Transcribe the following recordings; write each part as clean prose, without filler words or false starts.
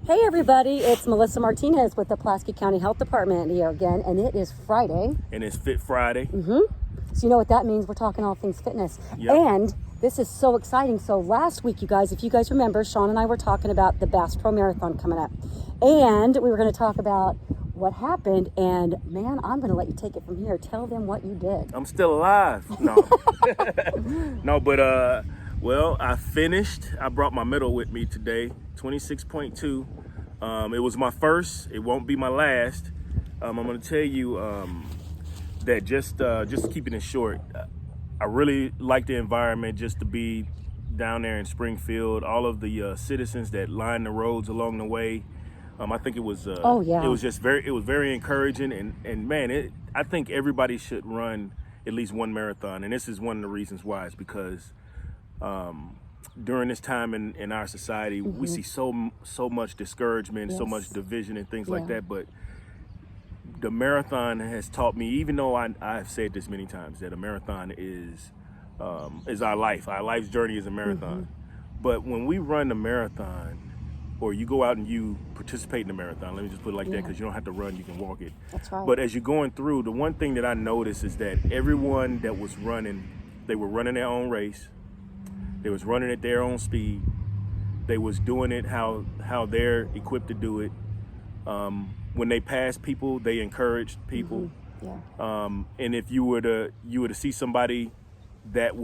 Hey everybody, it's Melissa Martinez with the Pulaski County Health Department here again, and it is Friday. And it's Fit Friday. So you know what that means, we're talking all things fitness. Yep. And this is so exciting. So last week, you guys, if you guys remember, Sean and I were talking about the Bass Pro Marathon coming up. And we were going to talk about what happened, and man, I'm going to let you take it from here. Tell them what you did. I'm still alive. No. No, but well, I finished. I brought my medal with me today, 26.2. It was my first. It won't be my last. I'm going to tell you that just keeping it short, I really like the environment just to be down there in Springfield. All of the citizens that line the roads along the way. I think it was. It was just very encouraging, and man, I think everybody should run at least one marathon, and this is one of the reasons why. Is because during this time in our society, we see so much discouragement, so much division, and things like that. But the marathon has taught me, even though I've said this many times, that a marathon is our life. Our life's journey is a marathon. But when we run the marathon, or you go out and you participate in the marathon, let me just put it like that, because you don't have to run, you can walk it. That's right. But as you're going through, the one thing that I noticed is that everyone that was running, they were running their own race. They was running at their own speed. They was doing it how they're equipped to do it. When they passed people, they encouraged people. And if you were to see somebody that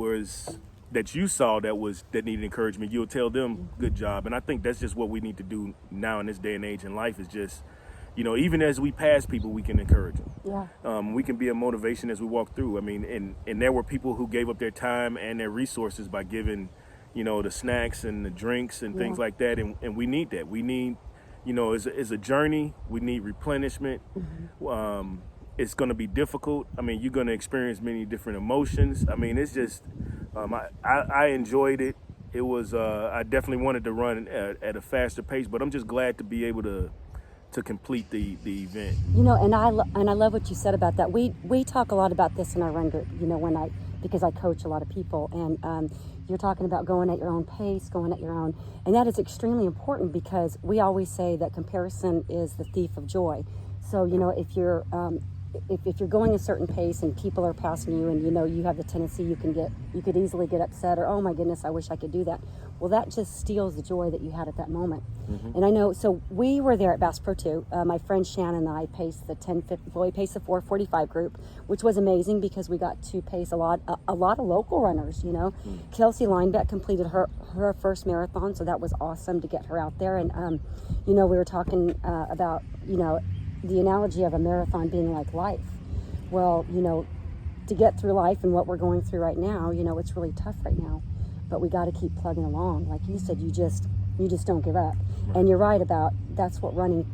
you saw that needed encouragement, you'll tell them good job. And I think that's just what we need to do now in this day and age in life, is just, even as we pass people, we can encourage them. We can be a motivation as we walk through. I mean, and there were people who gave up their time and their resources by giving, the snacks and the drinks and things like that. And we need that. We need, it's a journey. We need replenishment. It's going to be difficult. I mean, you're going to experience many different emotions. I mean, it's just, I enjoyed it. It was, I definitely wanted to run at a faster pace, but I'm just glad to be able to complete the event. And I love what you said about that. We talk a lot about this in our run group, because I coach a lot of people, and you're talking about going at your own pace, going at your own, and that is extremely important, because we always say that comparison is the thief of joy. So, if you're going a certain pace and people are passing you, and you have the tendency, you could easily get upset, or oh my goodness, I wish I could do that. Well, that just steals the joy that you had at that moment. And I know, so we were there at Bass Pro 2. My friend Shannon and I paced the 4:45 group, which was amazing because we got to pace a lot of local runners. Kelsey Linebeck completed her first marathon, so that was awesome to get her out there. And we were talking about the analogy of a marathon being like life. Well, to get through life and what we're going through right now, it's really tough right now, but we got to keep plugging along. Like you said, you just don't give up. And you're right about, that's what running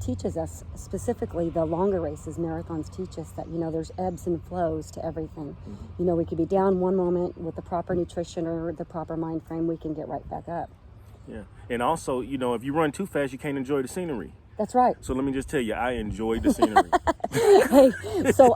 teaches us, specifically the longer races. Marathons teach us that, there's ebbs and flows to everything. We could be down one moment with the proper nutrition or the proper mind frame, we can get right back up. Yeah. And also, if you run too fast, you can't enjoy the scenery. That's right. So let me just tell you, I enjoyed the scenery. Hey, so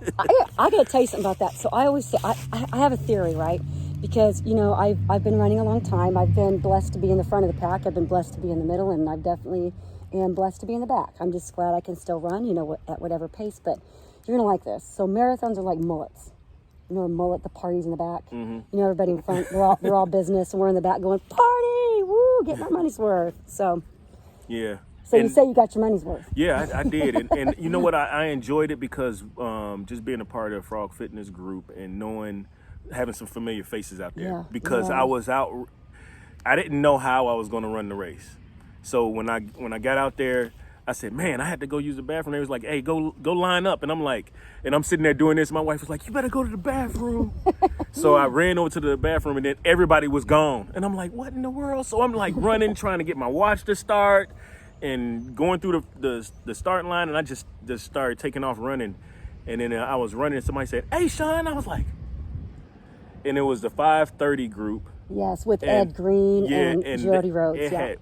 I got to tell you something about that. So I always say, I have a theory, right? Because, I've been running a long time. I've been blessed to be in the front of the pack. I've been blessed to be in the middle, and I definitely am blessed to be in the back. I'm just glad I can still run, at whatever pace. But you're going to like this. So marathons are like mullets. A mullet, the party's in the back. Everybody in front, they're all business, and we're in the back going, party, woo, get my money's worth. So, yeah. So you say you got your money's worth. Yeah, I did. And you know what? I enjoyed it because just being a part of the Frog Fitness group and having some familiar faces out there. Yeah, because I was out, I didn't know how I was going to run the race. So when I got out there, I said, man, I had to go use the bathroom. They was like, hey, go line up. And I'm sitting there doing this. My wife was like, you better go to the bathroom. So I ran over to the bathroom, and then everybody was gone. And I'm like, what in the world? So I'm like running, trying to get my watch to start, and going through the starting line, and I just started taking off running. And then I was running, and somebody said, hey, Sean. I was like, and it was the 5:30 group. Yes, with Ed Green and Jody Rhodes. Had,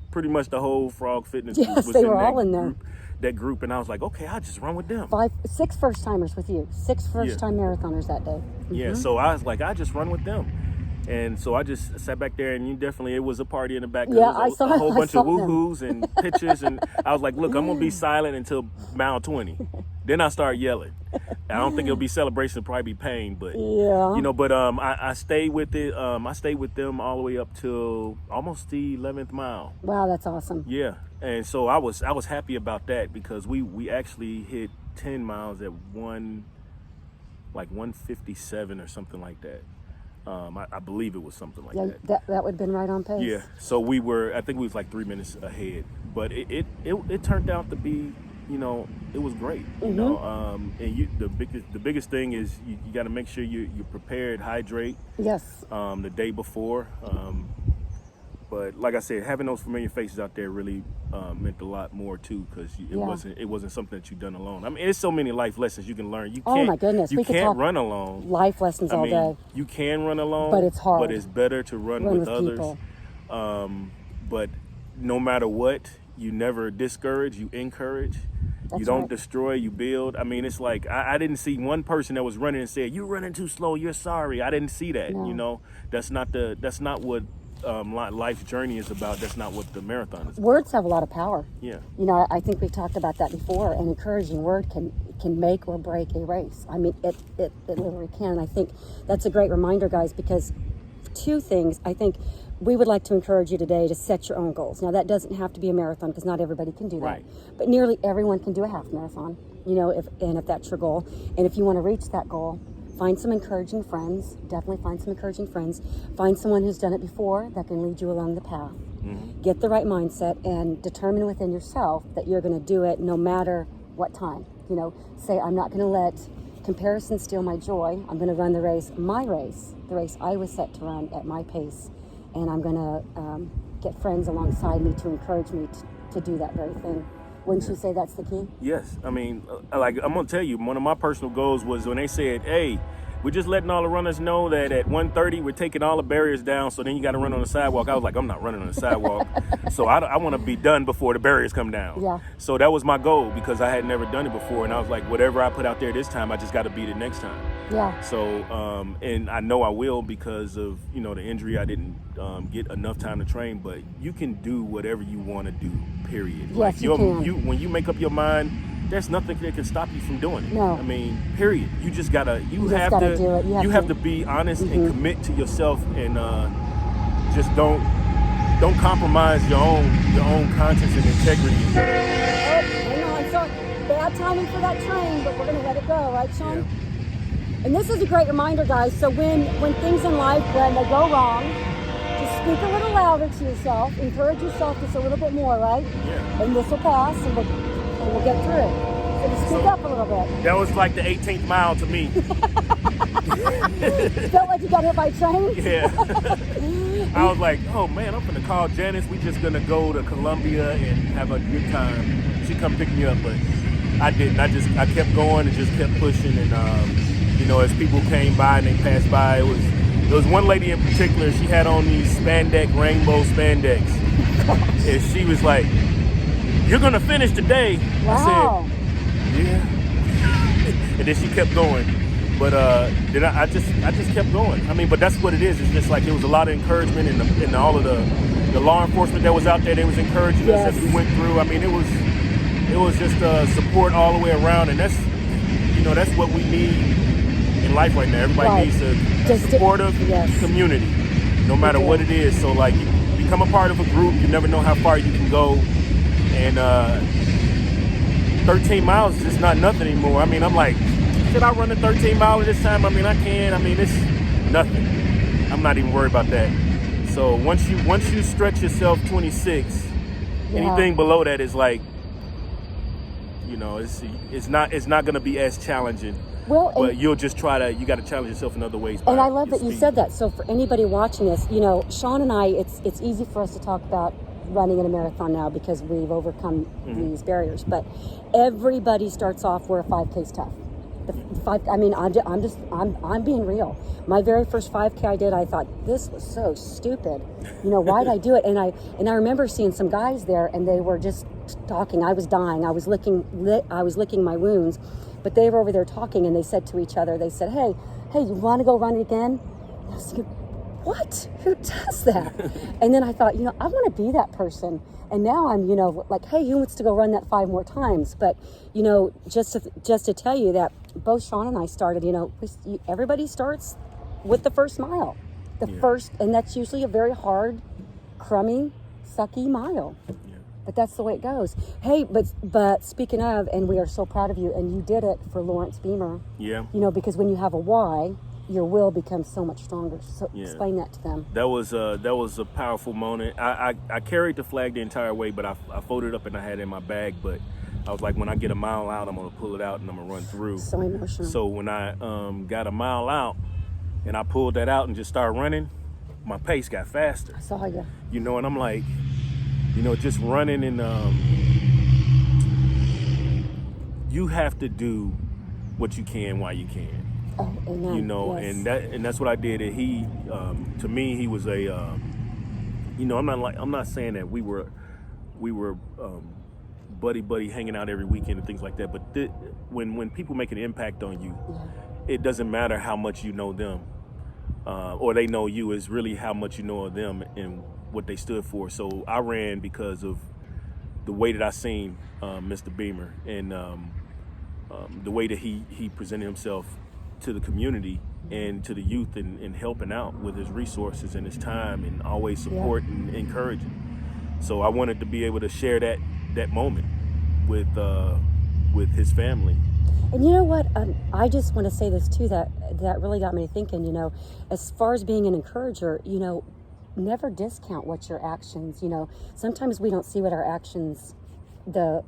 pretty much the whole Frog Fitness group was they were all in there. That group, and I was like, okay, I'll just run with them. 6 first timers with you, 6 first time marathoners that day. Yeah, so I was like, I just run with them. And so I just sat back there, and it was a party in the back. Yeah, There was I saw a whole bunch of them. woohoos and pictures, and I was like, look, I'm going to be silent until mile 20. Then I start yelling. I don't think it'll be celebration, it'll probably be pain, but Yeah. but I stayed with it. I stayed with them all the way up till almost the 11th mile. Wow, that's awesome. Yeah, and so I was happy about that because we actually hit 10 miles at 157 or something like that. I believe it was something like that. That would have been right on pace. Yeah, so I think we was like 3 minutes ahead, but it turned out to be, it was great. Mm-hmm. And the biggest thing is you got to make sure you're prepared, hydrate. Yes. The day before. But like I said, having those familiar faces out there really meant a lot more too, because it wasn't something that you've done alone. I mean, there's so many life lessons you can learn. You can't, oh my goodness, you we could can't talk run alone. life lessons all day. You can run alone, but it's hard. But it's better to run with others. People. But no matter what, you never discourage. You encourage. That's you don't right. destroy, you build. I mean, it's like I didn't see one person that was running and said, "You're running too slow. You're sorry." I didn't see that. No. That's not what life's journey is about. That's not what the marathon is about. Words have a lot of power. Yeah. I think we've talked about that before. An encouraging word can make or break a race. I mean, it literally can. And I think that's a great reminder, guys, because two things. I think we would like to encourage you today to set your own goals. Now, that doesn't have to be a marathon because not everybody can do that. Right. But nearly everyone can do a half marathon, if that's your goal. And if you want to reach that goal, find some encouraging friends. Definitely find some encouraging friends. Find someone who's done it before that can lead you along the path. Mm-hmm. Get the right mindset and determine within yourself that you're going to do it no matter what time. Say, I'm not going to let comparison steal my joy. I'm going to run the race the race I was set to run at my pace. And I'm going to get friends alongside me to encourage me to do that very thing. Wouldn't you say that's the key? Yes. I mean, I'm going to tell you, one of my personal goals was when they said, hey, we're just letting all the runners know that at 1:30, we're taking all the barriers down, so then you got to run on the sidewalk. I was like, I'm not running on the sidewalk. So I want to be done before the barriers come down. Yeah. So that was my goal because I had never done it before. And I was like, whatever I put out there this time, I just got to beat it next time. Yeah. So, and I know I will because of, the injury. I didn't get enough time to train, but you can do whatever you want to do, period. Yes, like you can. when you make up your mind, there's nothing that can stop you from doing it. No. I mean, period. You just gotta, you just have gotta to, do it. you have to be honest Mm-hmm. and commit to yourself, and just don't compromise your own conscience and integrity. Oh, hang on. So bad timing for that train, but we're going to let it go, right, Sean? Yeah. And this is a great reminder, guys. So when things in life, when they go wrong, just speak a little louder to yourself. Encourage yourself just a little bit more, right? Yeah. And this will pass, and we'll get through it. So just speak up a little bit. That was like the 18th mile to me. Felt like you got hit by a train? Yeah. I was like, oh man, I'm gonna call Janice. We just gonna go to Columbia and have a good time. She come pick me up, but I didn't. I kept going and just kept pushing. And as people came by and they passed by, there was one lady in particular. She had on these rainbow spandex, and she was like, "You're gonna finish today." Wow. I said, yeah. And then she kept going. But then I just kept going. I mean, but that's what it is. It's just like it was a lot of encouragement, and all of the law enforcement that was out there. They was encouraging us as we went through. I mean, it was just support all the way around, and that's what we need in life right now. Everybody needs a supportive community, no matter what it is. So like, you become a part of a group. You never know how far you can go, and 13 miles is just not nothing anymore. I mean, I'm like, should I run a 13 mile this time? I mean, I can. I mean, it's nothing. I'm not even worried about that. So once you stretch yourself 26, anything below that is like, it's not going to be as challenging. Well, but you got to challenge yourself in other ways. And I love that you said that. So for anybody watching this, Sean and I, it's easy for us to talk about running in a marathon now because we've overcome these barriers. But everybody starts off where a 5K is tough. I'm being real. My very first 5K I did, I thought this was so stupid. Why'd I do it? And I remember seeing some guys there, and they were just talking. I was dying. I was licking my wounds, but they were over there talking, and they said to each other, they said, "Hey, you want to go run it again?" I was like, what? Who does that? And then I thought, I want to be that person. And now I'm, like, hey, who wants to go run that 5 more times? But, just to tell you that both Sean and I started, everybody starts with the first mile. First, and that's usually a very hard, crummy, sucky mile. Yeah. But that's the way it goes. Hey, but speaking of, and we are so proud of you, and you did it for Lawrence Beamer. Yeah. Because when you have a why, your will becomes so much stronger. So explain that to them. That was a powerful moment. I carried the flag the entire way, but I folded up and I had it in my bag. But I was like, when I get a mile out, I'm gonna pull it out and I'm gonna run through. So emotional. So when I got a mile out and I pulled that out and just started running, my pace got faster. I saw you. And I'm like, just running and you have to do what you can while you can. Oh, amen. Yes. and that's what I did. And he, to me, he was a, I'm not saying that we were buddy hanging out every weekend and things like that. But when people make an impact on you, it doesn't matter how much you know them, or they know you. It's really how much you know of them and what they stood for. So I ran because of the way that I seen Mr. Beamer and the way that he presented himself to the community and to the youth and helping out with his resources and his time and always support and encouraging. So I wanted to be able to share that moment with his family. And you know what? I just want to say this too, that really got me thinking, as far as being an encourager, never discount what your actions, sometimes we don't see what our actions, the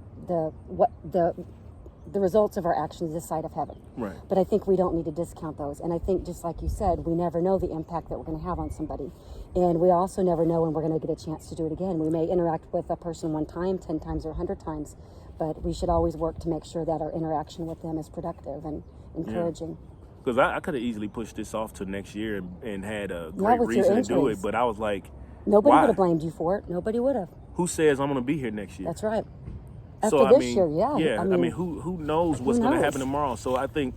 results of our actions this side of heaven. Right. But I think we don't need to discount those. And I think, just like you said, we never know the impact that we're going to have on somebody. And we also never know when we're going to get a chance to do it again. We may interact with a person one time, 10 times, or 100 times, but we should always work to make sure that our interaction with them is productive and encouraging. Because I could have easily pushed this off to next year and had a great reason to do it, but I was like, nobody would have blamed you for it. Nobody would have. Who says I'm going to be here next year? That's right. After this year, yeah. Who knows what's going to happen tomorrow? So I think,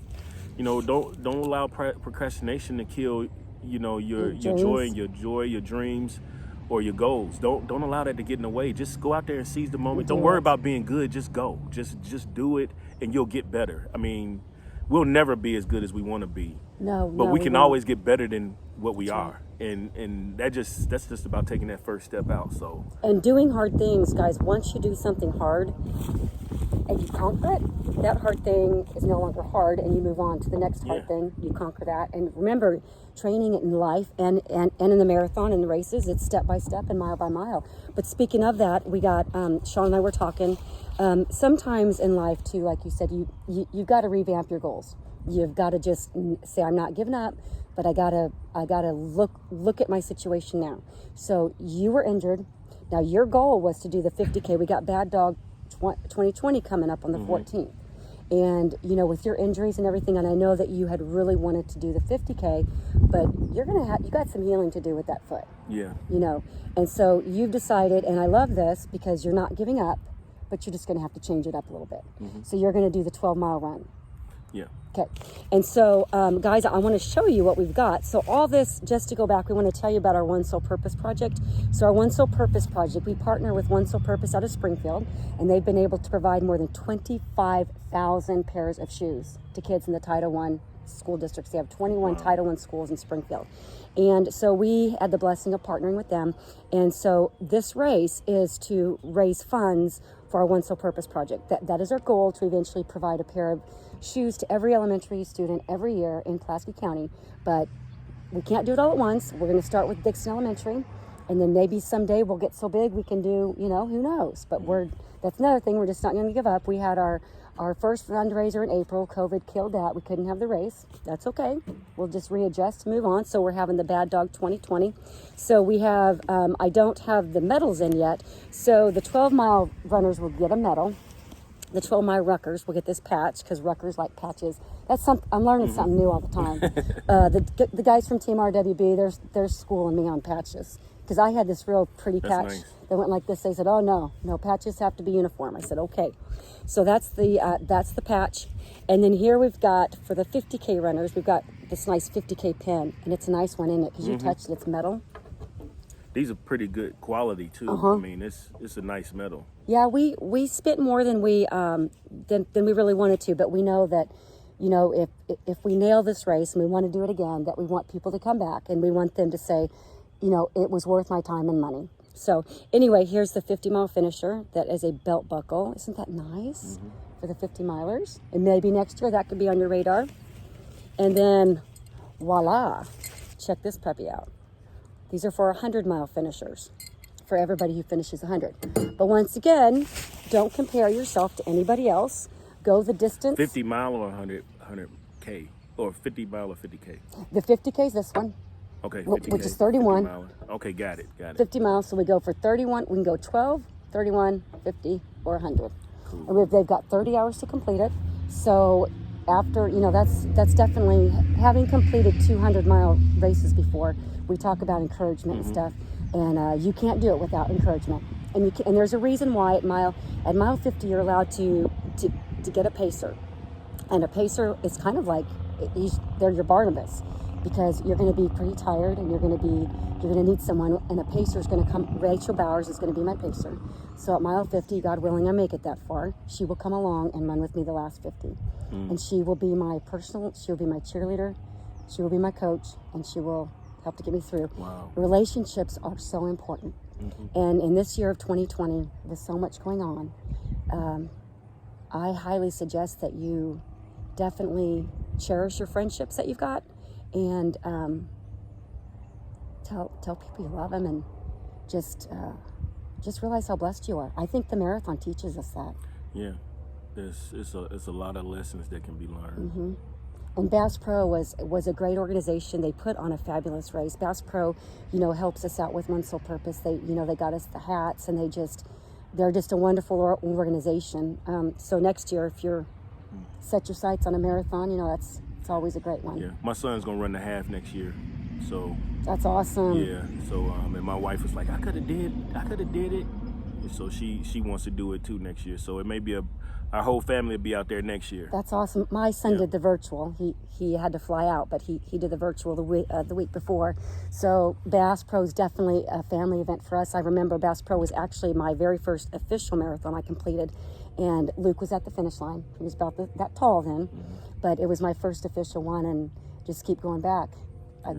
don't allow procrastination to kill, your joy and your dreams, or your goals. Don't allow that to get in the way. Just go out there and seize the moment. Don't worry about being good. Just go. Just do it, and you'll get better. I mean, we'll never be as good as we want to be. But we can always get better than what we are. And that's just about taking that first step out. So, and doing hard things, guys. Once you do something hard and you conquer it, that hard thing is no longer hard, and you move on to the next hard thing. You conquer that, and remember, training it in life and in the marathon and the races, it's step by step and mile by mile. But speaking of that, we got Sean and I were talking. Sometimes in life too, like you said, you've got to revamp your goals. You've got to just say, I'm not giving up, but I gotta look at my situation now. So you were injured. Now your goal was to do the 50K. We got Bad Dog 2020 coming up on the 14th. And, with your injuries and everything, and I know that you had really wanted to do the 50K, but you got some healing to do with that foot. Yeah. And so you've decided, and I love this because you're not giving up, but you're just going to have to change it up a little bit. Mm-hmm. So you're going to do the 12-mile run. Yeah. Okay. And so, guys, I want to show you what we've got. So all this, just to go back, we want to tell you about our One Soul Purpose project. So our One Soul Purpose project, we partner with One Soul Purpose out of Springfield, and they've been able to provide more than 25,000 pairs of shoes to kids in the Title I school districts. They have 21 Title I schools in Springfield. And so we had the blessing of partnering with them. And so this race is to raise funds for our One Soul Purpose project. That is our goal, to eventually provide a pair of shoes to every elementary student every year in Pulaski County. But we can't do it all at once. We're going to start with Dixon Elementary, and then maybe someday we'll get so big we can do, who knows. But that's another thing. We're just not going to give up. We had our first fundraiser in April. COVID killed that. We couldn't have the race. That's okay. We'll just readjust, move on. So we're having the Bad Dog 2020. So we have, I don't have the medals in yet. So the 12-mile runners will get a medal. The 12-mile ruckers will get this patch, because ruckers like patches. That's something I'm learning something new all the time. The guys from Team RWB, they're schooling me on patches, because I had this real pretty patch that went like this. They said, "Oh no, patches have to be uniform." I said, "Okay." So that's the patch, and then here we've got, for the 50K runners, we've got this nice 50K pen, and it's a nice one, isn't it? Because you touched it, it's metal. These are pretty good quality too. Uh-huh. I mean, it's a nice metal. Yeah, we spent more than we really wanted to, but we know that, you know, if we nail this race and we want to do it again, that we want people to come back and we want them to say, you know, it was worth my time and money. So anyway, here's the 50-mile finisher. That is a belt buckle. Isn't that nice for the 50 milers? And maybe next year that could be on your radar. And then voila, check this puppy out. These are for 100-mile finishers, for everybody who finishes 100. But once again, don't compare yourself to anybody else. Go the distance. 50 mile or 100K, or 50 mile or 50K. The 50K is this one. Okay, 50K, which is 31. 50 miler. Okay, got it. 50 miles, so we go for 31. We can go 12, 31, 50, or 100. Cool. And they've got 30 hours to complete it. So after, you know, that's definitely, having completed 200-mile races before, we talk about encouragement and stuff. And you can't do it without encouragement. And there's a reason why at mile 50 you're allowed to get a pacer. And a pacer is kind of like, they're your Barnabas, because you're going to be pretty tired and you're going to need someone, and a pacer is going to come. Rachel Bowers is going to be my pacer. So at mile 50, God willing, I make it that far, she will come along and run with me the last 50. And she will be my cheerleader, she will be my coach, and she will help to get me through. Wow. Relationships are so important. And in this year of 2020, with so much going on, I highly suggest that you definitely cherish your friendships that you've got, and tell people you love them, and just realize how blessed you are. I think the marathon teaches us that. Yeah, it's a lot of lessons that can be learned. And Bass Pro was a great organization. They put on a fabulous race. Bass Pro, you know, helps us out with One Sole Purpose. They got us the hats, and they're just a wonderful organization. So next year, if you're set your sights on a marathon, you know, it's always a great one. Yeah, my son's gonna run the half next year, so that's awesome. Yeah, so and my wife was like, I could have did it, and so she wants to do it too next year. So it may be our whole family will be out there next year. That's awesome. My son did the virtual. He had to fly out, but he did the virtual the week before. So Bass Pro is definitely a family event for us. I remember Bass Pro was actually my very first official marathon I completed, and Luke was at the finish line. He was about that tall then, but it was my first official one, and just keep going back.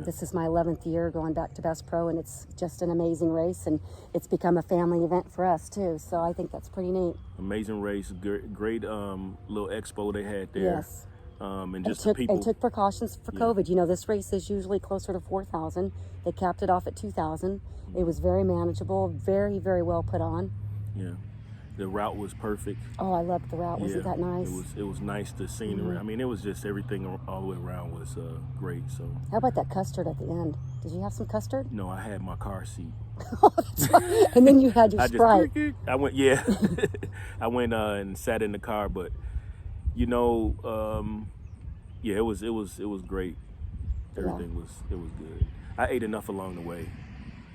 This is my 11th year going back to Bass Pro, and it's just an amazing race, and it's become a family event for us too. So I think that's pretty neat. Amazing race, great little expo they had there. Yes. And just people. And took precautions for COVID. You know, this race is usually closer to 4,000. They capped it off at 2,000. It was very manageable, very, very well put on. Yeah. The route was perfect. Oh, I loved the route. Wasn't that nice? It was nice, the scenery. I mean, it was just everything all the way around was great. So. How about that custard at the end? Did you have some custard? No, I had my car seat. Oh, that's right. And then you had your Sprite. I went, I went and sat in the car, but you know, it was great. Everything was good. I ate enough along the way,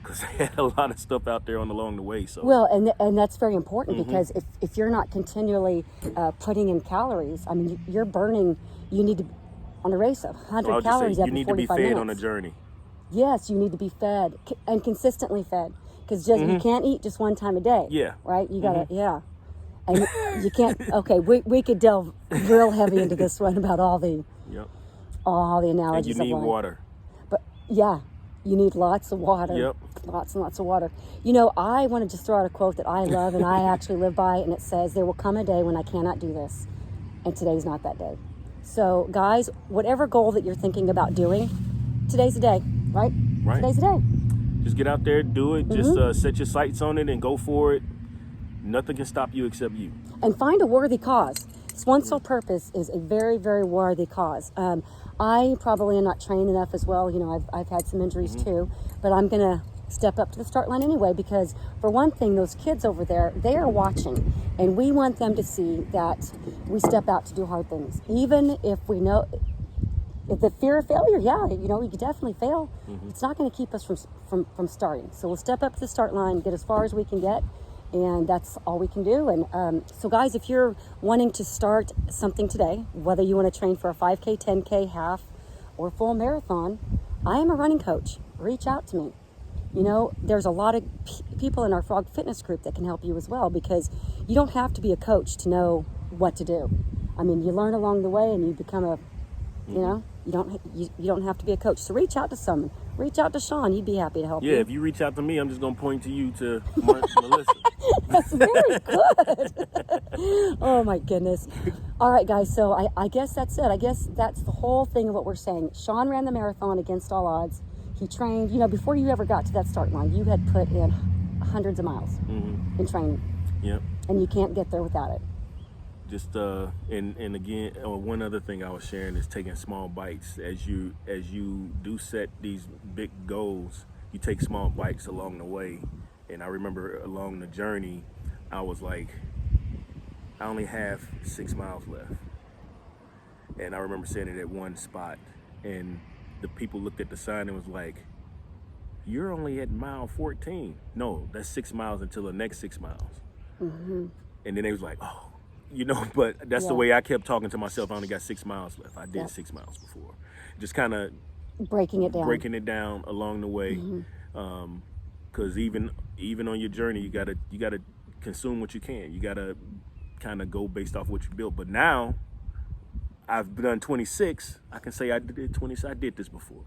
because I had a lot of stuff out there along the way. So well, and that's very important, because if you're not continually putting in calories, I mean, you're burning. You need to, on a race of 100 calories every 45 minutes. You need to be fed on a journey. Yes, you need to be fed and consistently fed, because you can't eat just one time a day. Yeah. Right. You gotta and you can't. Okay, we could delve real heavy into this one about all the analogies. And you need of life. water. But yeah. You need lots of water. Yep. Lots and lots of water. You know, I want to just throw out a quote that I love and I actually live by, and it says, "There will come a day when I cannot do this." And today's not that day. So, guys, whatever goal that you're thinking about doing, today's the day, right? Right. Today's the day. Just get out there, do it. Just set your sights on it and go for it. Nothing can stop you except you. And find a worthy cause. One Sole Purpose is a very, very worthy cause. I probably am not trained enough as well. You know, I've had some injuries too, but I'm going to step up to the start line anyway, because for one thing, those kids over there, they are watching, and we want them to see that we step out to do hard things. Even if we know, if the fear of failure, you know, we could definitely fail. It's not going to keep us from starting. So we'll step up to the start line, get as far as we can get, and that's all we can do. And so guys, if you're wanting to start something today, whether you want to train for a 5K, 10K, half, or full marathon, I am a running coach. Reach out to me. You know, there's a lot of people in our Frog Fitness group that can help you as well, because you don't have to be a coach to know what to do. I mean, you learn along the way and you become a, you know, you don't have to be a coach. So reach out to someone. Reach out to Sean. He'd be happy to help you. Yeah, if you reach out to me, I'm just going to point to you to Melissa. That's very good. Oh my goodness. All right, guys. So I guess that's it. I guess that's the whole thing of what we're saying. Sean ran the marathon against all odds. He trained, you know, before you ever got to that start line, you had put in hundreds of miles in training. Yep. And you can't get there without it. Just and again, one other thing I was sharing is taking small bites. As you do set these big goals, you take small bites along the way. And I remember along the journey, I was like, I only have 6 miles left. And I remember sitting at one spot, and the people looked at the sign and was like, "You're only at mile 14. No, that's 6 miles until the next 6 miles." And then they was like, "Oh, you know," but that's the way I kept talking to myself. I only got 6 miles left. I did 6 miles before. Just kind of breaking it down along the way. Because even on your journey, you gotta consume what you can. You gotta kind of go based off what you built. But now I've done 26. I can say I did 26. I did this before.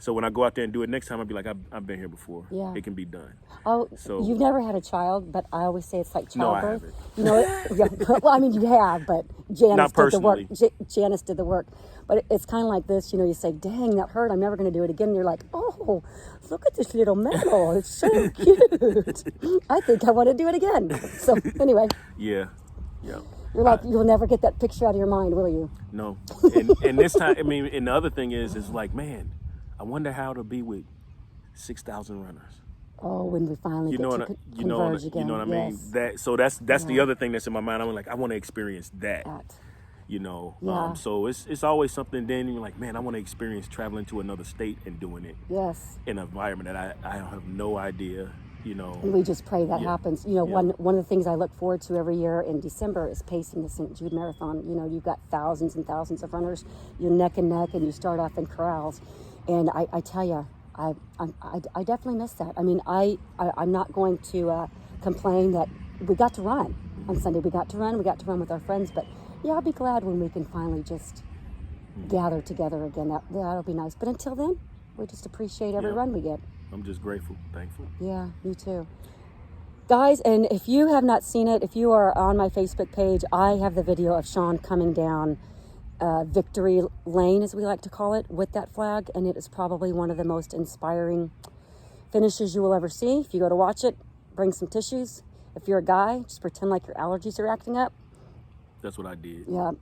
So when I go out there and do it next time, I'll be like, I've been here before. Yeah. It can be done. Oh, so you've never had a child, but I always say it's like childbirth. No, I haven't. You know, well, I mean, you have, but Janice did the work. Janice did the work. But it's kind of like this, you know, you say, dang, that hurt. I'm never going to do it again. And you're like, oh, look at this little medal. It's so cute. I think I want to do it again. So anyway. Yeah. You're like, you'll never get that picture out of your mind, will you? No. And this time, I mean, and the other thing is like, man, I wonder how it'll be with 6,000 runners. Oh, when we finally get to converge again. You know what I mean? That's the other thing that's in my mind. I'm like, I want to experience that. You know, so it's always something. Then you're like, man, I want to experience traveling to another state and doing it. Yes. In an environment that I have no idea. You know. And we just pray that happens. You know, one of the things I look forward to every year in December is pacing the St. Jude Marathon. You know, you've got thousands and thousands of runners. You're neck and neck, and you start off in corrals. And I tell you, I definitely miss that. I mean, I'm not going to complain that we got to run on Sunday. We got to run with our friends. But yeah, I'll be glad when we can finally just gather together again. That'll be nice. But until then, we just appreciate every run we get. I'm just grateful, thankful. Yeah, me too. Guys, and if you have not seen it, if you are on my Facebook page, I have the video of Sean coming down Victory Lane, as we like to call it, with that flag, and it is probably one of the most inspiring finishes you will ever see. If you go to watch it, bring some tissues. If you're a guy, just pretend like your allergies are acting up. That's what I did. Yeah.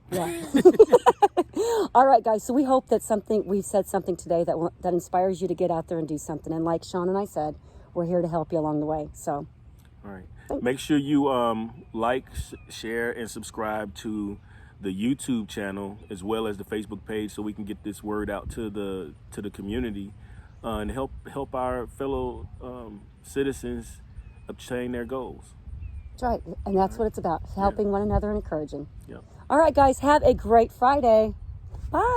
All right, guys. So we hope that we've said something today that inspires you to get out there and do something. And like Sean and I said, we're here to help you along the way. So, all right. Make sure you like, share, and subscribe to the YouTube channel as well as the Facebook page, so we can get this word out to the community and help our fellow citizens obtain their goals. That's right, and that's what it's about: helping one another and encouraging. Yep. All right, guys. Have a great Friday.